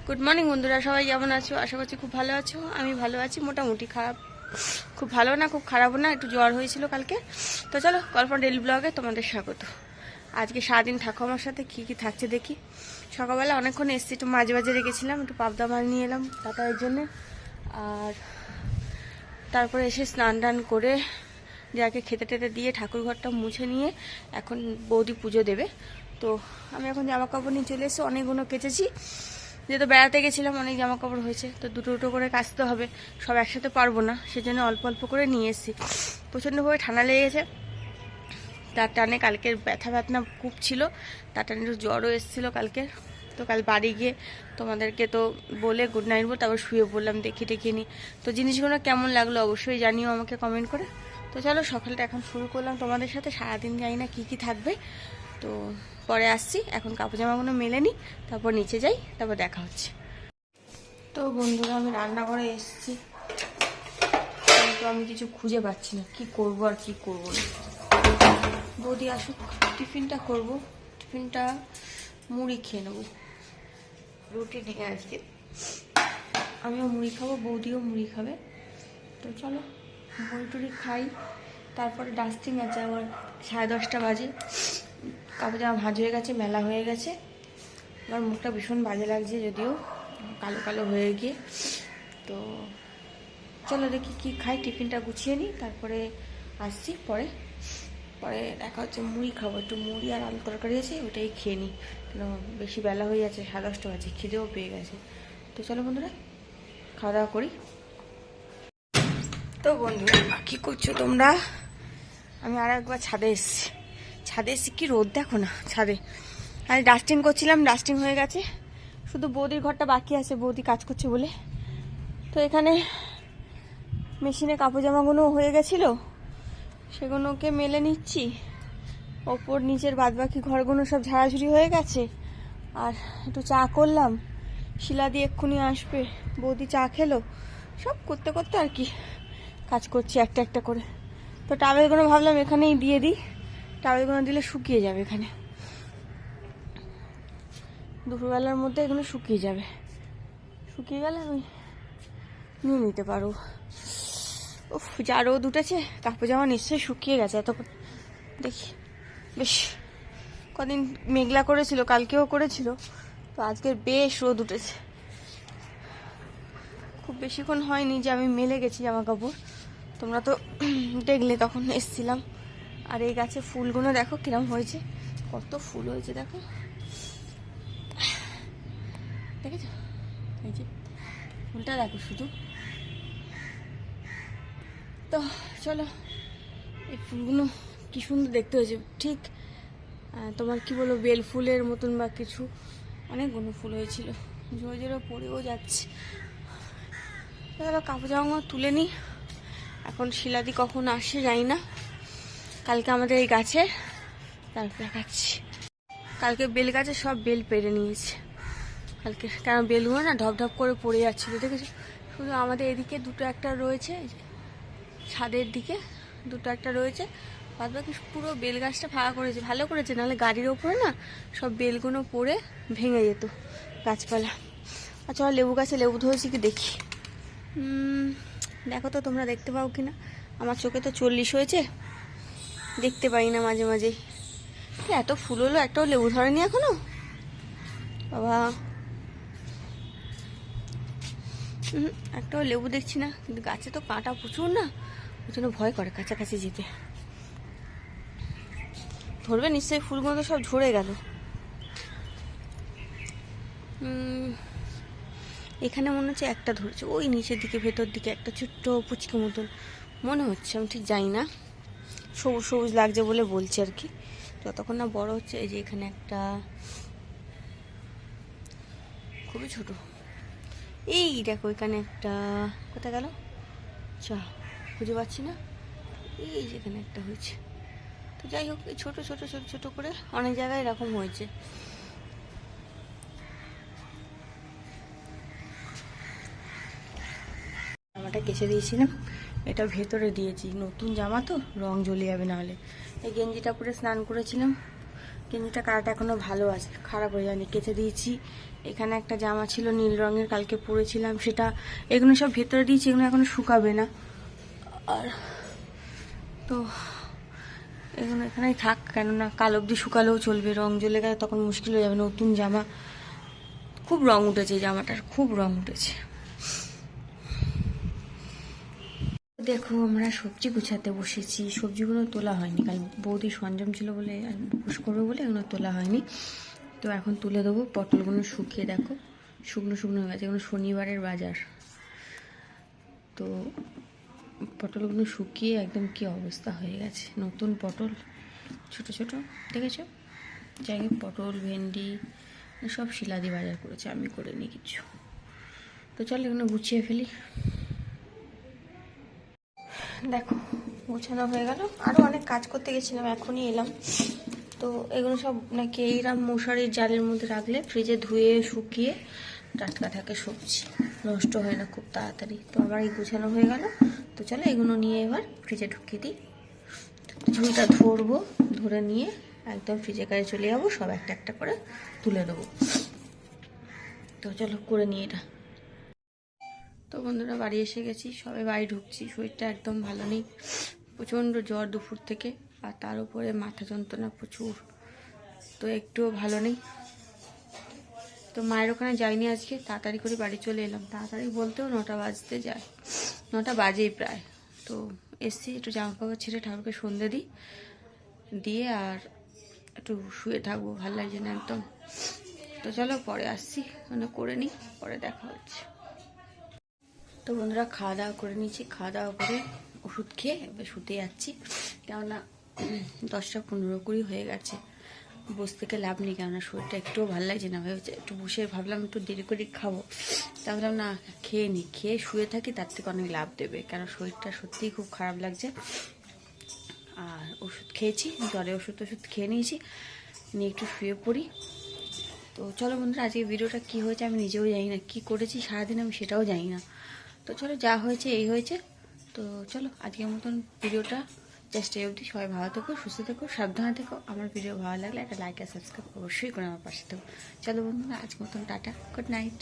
Good morning বন্ধুরা, সবাই কেমন আছো? আশা করছি খুব ভালো আছো। আমি ভালো আছি, মোটামুটি। খারাপ, খুব ভালো না, খুব খারাপও না, একটু জ্বর হয়েছিল কালকে। তো চলো, কল্পনা ডেইলি ব্লগে তোমাদের স্বাগত। আজকে সারাদিন থাকো আমার সাথে, কী কী থাকছে দেখি। সকালবেলা অনেকক্ষণ এসছি, একটু মাঝে মাঝে রেখেছিলাম, একটু পাবদা মাছ নিয়ে এলাম তাতারের জন্যে। আর তারপরে এসে স্নান টান করে যাকে খেতে টেতে দিয়ে ঠাকুর ঘরটা মুছে নিয়ে এখন বৌদি পুজো দেবে। তো আমি এখন জামা কাপড় নিয়ে চলে এসেছি, অনেকগুলো কেচেছি, যেহেতু বেড়াতে গেছিলাম, অনেক জামা কাপড় হয়েছে, তো দুটো দুটো করে কাচতে হবে, সব একসাথে পারবো না, সেজন্য অল্প অল্প করে নিয়ে এসেছি। প্রচণ্ডভাবে ঠান্ডা লেগে গেছে, তার টানে কালকের ব্যথা ব্যথা খুব ছিল, তার টানে একটু জ্বরও এসেছিলো কালকে। তো কাল বাড়ি গিয়ে তোমাদেরকে তো বলে গুড নাইট বল, তারপর শুয়ে পড়লাম, দেখি নিই। তো জিনিসগুলো কেমন লাগলো অবশ্যই জানিও আমাকে কমেন্ট করে। তো চলো, সকালটা এখন শুরু করলাম তোমাদের সাথে। সারাদিন জানি না কী কী থাকবে, তো পরে আসছি। এখন কাপড় জামাগুলো মেলে নিই, তারপর নিচে যাই, তারপর দেখা হচ্ছে। তো বন্ধুরা, আমি রান্নাঘরে এসেছি, কিন্তু আমি কিছু খুঁজে পাচ্ছি না, কি করব আর কি করব না। বৌদি আসুক, টিফিনটা করব। টিফিনটা মুড়ি খেয়ে নেবো, রুটি নেই আজকে। আমিও মুড়ি খাবো, বৌদিও মুড়ি খাবে। তো চলো মুড়ি টুড়ি খাই, তারপরে ডাস্টিং আছে আমার। 10:30 বাজে, কাপড় জামা ভাঁজ হয়ে গেছে, মেলা হয়ে গেছে। আমার মুখটা ভীষণ বাজে লাগছে, যদিও কালো কালো হয়ে গিয়ে। তো চলো দেখি কি খাই, টিফিনটা গুছিয়ে নিই, তারপরে আসছি। পরে দেখা হচ্ছে। মুড়ি খাবো, একটু মুড়ি আর আলু তরকারি আছে, ওটাই খেয়ে নিই, কেন বেশি বেলা হয়ে যাচ্ছে, 10:30 বাজে, খিদেও পেয়ে গেছে। তো চলো বন্ধুরা, খাওয়া দাওয়া করি। তো বন্ধুরা, কী করছো তোমরা? আমি আর একবার ছাদে এসেছি, কি রোদ দেখো না ছাদে। আর ডাস্টিং করছিলাম, ডাস্টিং হয়ে গেছে, শুধু বৌদির ঘরটা বাকি আছে, বৌদি কাজ করছে বলে। তো এখানে মেশিনে কাপড় জামাগুলো হয়ে গেছিলো, সেগুলোকে মেলে নিচ্ছি। ওপর নিচের বাদবাকি ঘরগুলো সব ঝাড়াঝুড়ি হয়ে গেছে। আর একটু চা করলাম, শিলা দিয়ে এক্ষুনি আসবে, বৌদি চা খেলো। সব করতে করতে আর কি কাজ করছি একটা একটা করে। তো টাওয়েলগুলো ভাবলাম এখানেই দিয়ে দিই, টাওয়েলগুলো দিলে শুকিয়ে যাবে, এখানে দুপুরবেলার মধ্যে এগুলো শুকিয়ে যাবে। শুকিয়ে গেলে আমি নিয়ে নিতে পারবো। উফ, যা রোদ উঠেছে, কাপড় জামা নিশ্চয়ই শুকিয়ে গেছে এতক্ষণ। দেখি, বেশ কদিন মেঘলা করেছিল, কালকেও করেছিল, তো আজকের বেশ রোদ উঠেছে। খুব বেশিক্ষণ হয়নি যে আমি মেলে গেছি জামা কাপড়, তোমরা তো দেখলে তখন এসছিলাম। আর এই গাছে ফুলগুলো দেখো কিরম হয়েছে, কত ফুল হয়েছে দেখো, দেখেছো? এই যে ফুলটা দেখো শুধু। তো চলো, এই ফুলগুলো কি সুন্দর দেখতে হয়েছে, ঠিক তোমার কি বলো, বেল ফুলের মতন বা কিছু। অনেকগুলো ফুল হয়েছিল, জোরে জোরে পড়েও যাচ্ছে। চলো কাপড় জামা তুলে নিই। এখন শিলাদি কখন আসে জানি না, কালকে আমাদের এই গাছে, তারপর দেখাচ্ছি। কালকে বেল গাছে সব বেল পেড়ে নিয়েছে কালকে, কেন বেলগুলো না ঢপ ঢপ করে পড়ে যাচ্ছিলো, দেখেছো? শুধু আমাদের এদিকে দুটো একটা রয়েছে, ছাদের দিকে দুটো একটা রয়েছে, বাদ বাকি পুরো বেল গাছটা ফাঁকা করেছে, ভালো করেছে, নাহলে গাড়ির ওপরে না সব বেলগুলো পড়ে ভেঙে যেত গাছপালা। আচ্ছা, লেবু গাছে লেবু ধরেছি কি দেখি, দেখো তো তোমরা দেখতে পাও কি না। আমার চোখে তো 40 হয়েছে, দেখতে পাই না মাঝে মাঝেই। এত ফুল হলো, একটাও লেবু ধরেনি এখনো, বাবা। একটাও লেবু দেখছি না, কিন্তু গাছে তো কাঁটা প্রচুর না, ওই জন্য ভয় করে কাছাকাছি যেতে। ধরবে নিশ্চয়ই, ফুলগুলো তো সব ঝরে গেল। এখানে মনে হচ্ছে একটা ধরেছে, ওই নিচের দিকে ভেতর দিকে একটা ছোট্ট পুচকে মতন মনে হচ্ছে, আমি ঠিক জানি না, সবুজ সবুজ লাগছে বলে বলছে আর কি, যতক্ষণ না বড় হচ্ছে। এই যে এখানে একটা খুবই ছোট, এই দেখো এখানে একটা, কোথায় গেল আচ্ছা খুঁজে পাচ্ছি না, এই যেখানে একটা হয়েছে। তো যাই হোক, এই ছোটো ছোটো ছোটো ছোটো করে অনেক জায়গায় এরকম হয়েছে। জামাটা কেচে দিয়েছিলাম, এটা ভেতরে দিয়েছি, নতুন জামা তো রং জ্বলে যাবে নাহলে। এই গেঞ্জিটা পরে স্নান করেছিলাম, গেঞ্জিটা কালারটা এখনও ভালো আছে, খারাপ হয়ে যায়নি, কেচে দিয়েছি। এখানে একটা জামা ছিল নীল রঙের, কালকে পরেছিলাম সেটা, এগুলো সব ভেতরে দিয়েছি, এগুলো এখনো শুকাবে না। আর তো এগুলো এখানেই থাক, কেননা কাল অবধি শুকালেও চলবে, রং জ্বলে গেলে তখন মুশকিল হয়ে যাবে। নতুন জামা, খুব রং উঠেছে জামাটার, খুব রং উঠেছে। দেখো আমরা সবজি গুছাতে বসেছি, সবজিগুলো তোলা হয়নি, কাল বৌদি সরঞ্জাম ছিল বলে বুস করবে বলে এগুলো তোলা হয়নি। তো এখন তুলে দেবো। পটলগুলো শুকিয়ে দেখো শুকনো শুকনো হয়ে গেছে, এগুলো শনিবারের বাজার। তো পটলগুলো শুকিয়ে একদম কি অবস্থা হয়ে গেছে, নতুন পটল ছোট ছোট দেখেছো। যাই হোক, পটল ভেন্ডি সব শিলাদি বাজার করেছে, আমি করিনি কিছু। তো চলো এগুলো গুছিয়ে ফেলি। দেখো গোছানো হয়ে গেল, আরও অনেক কাজ করতে গেছিলাম, এখনই এলাম। তো এগুলো সব নাকি এইরকম মশারির জালের মধ্যে রাখলে ফ্রিজে ধুয়ে শুকিয়ে টাটকা থাকে, সবজি নষ্ট হয় না খুব তাড়াতাড়ি। তো আমার এই গোছানো হয়ে গেল। তো চলো এগুলো নিয়ে এবার ফ্রিজে ঢুকিয়ে দিই। ঝুড়িটা ধরবো, ধরে নিয়ে একদম ফ্রিজে কাছে চলে যাবো, সব একটা একটা করে তুলে দেবো। তো চলো করে নিয়ে এটা। তো বন্ধুরা বাড়ি এসে গেছি, সবাই বাড়ি ঢুকছি। শরীরটা একদম ভালো নেই, প্রচণ্ড জ্বর দুপুর থেকে, আর তার উপরে মাথা যন্ত্রণা প্রচুর, তো একটুও ভালো নেই। তো মায়ের ওখানে যাইনি আজকে, তাড়াতাড়ি করে বাড়ি চলে এলাম। তাড়াতাড়ি বলতেও 9টা বাজতে যায়, 9টা বাজেই প্রায়। তো এসছি, একটু জামা কাপড় ছেড়ে ঠাকুরকে সন্ধে দিই, দিয়ে আর একটু শুয়ে থাকবো, ভালো লাগছে না একদম। তো চলো পরে আসছি, মানে করে নিই, পরে দেখা হচ্ছে। তো বন্ধুরা খাওয়া দাওয়া করে নিয়েছি, খাওয়া দাওয়া করে ওষুধ খেয়ে এবার শুতে যাচ্ছি। কেননা 10টা 15-20 হয়ে গেছে, বসে থেকে লাভ নেই, কেননা শরীরটা একটুও ভালো লাগছে না। ভেবেছে একটু বসে, ভাবলাম একটু দেরি করে খাবো, তা ভাবলাম না খেয়ে নিই, খেয়ে শুয়ে থাকি, তার থেকে অনেক লাভ দেবে, কেন শরীরটা সত্যিই খুব খারাপ লাগছে। আর ওষুধ খেয়েছি, জ্বরের ওষুধ খেয়ে নিয়েছি, নিয়ে একটু শুয়ে পড়ি। তো চলো বন্ধুরা, আজকে ভিডিওটা কী হয়েছে আমি নিজেও জানি না, কী করেছি সারাদিন আমি সেটাও জানি না। তো চলো যা হয়েছে এই হয়েছে। তো চলো আজকের মতন ভিডিওটা জাস্ট এই অবধি। সবাই ভালো থেকো, সুস্থ থেকো, সাবধানে থেকো। আমার ভিডিও ভালো লাগলে একটা লাইক আর সাবস্ক্রাইব অবশ্যই করে আমার পাশে থেকো। চলো বন্ধুরা, আজকের মতন টাটা, গুড নাইট।